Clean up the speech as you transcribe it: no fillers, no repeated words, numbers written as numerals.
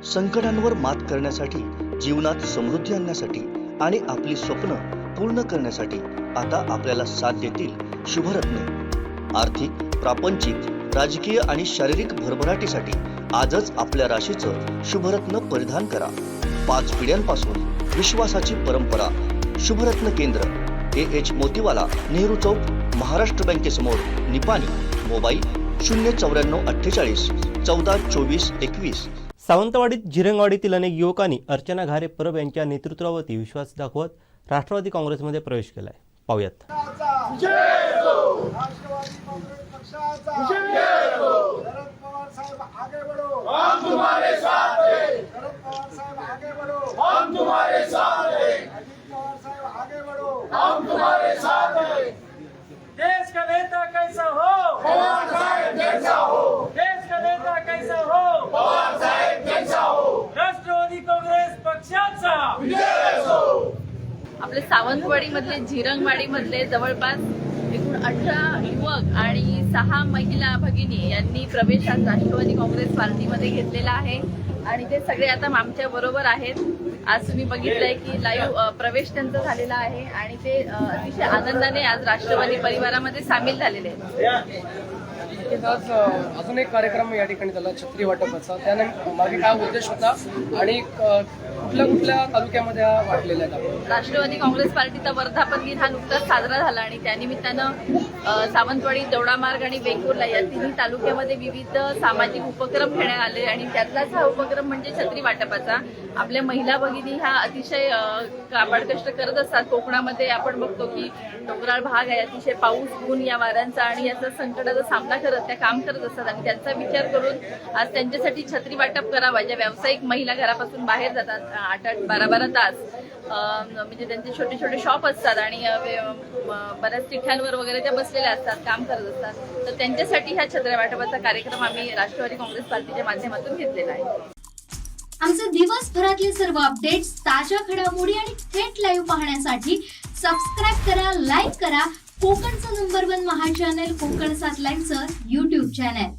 संकटांवर मात करण्यासाठी, जीवनात समृद्धी आणण्यासाठी आणि आपली स्वप्न पूर्ण करण्यासाठी आता आपल्याला साथ देतील शुभरत्न। आर्थिक, प्रापंचिक, राजकीय आणि शारीरिक भरभराटीसाठी आजच आपल्या राशीचं शुभरत्न परिधान करा। 5 पिढ्यांपासून विश्वासाची परंपरा। शुभरत्न केंद्र AH मोतीवाला, नेहरू चौक, महाराष्ट्र बँकेसमोर, निपाणी। मोबाईल 09448 14 24 21। सावंतवाडीत झिरंगवाडीतील अनेक युवकांनी अर्चना घारे परब यांच्या नेतृत्वावरती विश्वास दाखवत राष्ट्रवादी काँग्रेसमध्ये प्रवेश केलाय। पाहूयात। देश का नेता कैसा हो, पवार साहेब जैसा हो। देश का नेता कैसा हो, पवार साहेब जैसा हो। राष्ट्रवादी काँग्रेस पक्षाचा विजय असो। आपले सावंतवाडी मधले, झिरंगवाडी मधले जवळपास एकूण 18 युवक आणि 6 महिला भगिनी यांनी प्रवेश आज राष्ट्रवादी काँग्रेस पार्टीमध्ये घेतलेला आहे आणि ते सगळे आता आमच्या बरोबर आहेत। आज तुम्ही बघितलंय की लाईव्ह प्रवेश त्यांचा झालेला आहे आणि ते अतिशय आनंदाने आज राष्ट्रवादी परिवारामध्ये सामील झालेले आहेत। आज अजून एक कार्यक्रम या ठिकाणी झाला छत्री वाटपाचा, त्याने मागे काय उद्देश होता आणि कुठल्या तालुक्यामध्ये वाटलेल्या आहेत? राष्ट्रवादी काँग्रेस पार्टीचा वर्धापन दिन हा नुकताच साजरा झाला आणि त्यानिमित्तानं सावंतवाडी, दौडामार्ग आणि वेंगुर्ला या तिन्ही तालुक्यामध्ये विविध सामाजिक उपक्रम घेण्यात आले आणि त्यातलाच हा उपक्रम म्हणजे छत्री वाटपाचा। आपल्या महिला भगिनी ह्या अतिशय काबाड कष्ट करत असतात। कोकणामध्ये आपण बघतो की डोंगराळ भाग आहे, अतिशय पाऊस, ऊन या वाऱ्यांचा आणि याचा संकटाचा सामना करत त्या काम करत असतात आणि त्यांचा विचार करून आज त्यांच्यासाठी छत्री वाटप करावा। ज्या व्यावसायिक महिला घरापासून बाहेर जातात 8-8, 12-12 तास, म्हणजे त्यांचे छोटे छोटे शॉप असतात आणि बऱ्याच ठिकाणांवर वगैरे त्या बसलेल्या असतात, काम करत असतात, तर त्यांच्यासाठी ह्या छत्री वाटपाचा कार्यक्रम आम्ही राष्ट्रवादी काँग्रेस पार्टीच्या माध्यमातून घेतलेला आहे। आमचे दिवसभरातले सर्व अपडेट्स, ताज्या घडामोडी आणि थेट लाईव्ह पाहण्यासाठी सबस्क्राईब करा, लाईक करा कोकणचं नंबर 1 महा चॅनल कोकण 7 लाईव्हचं YouTube चॅनल।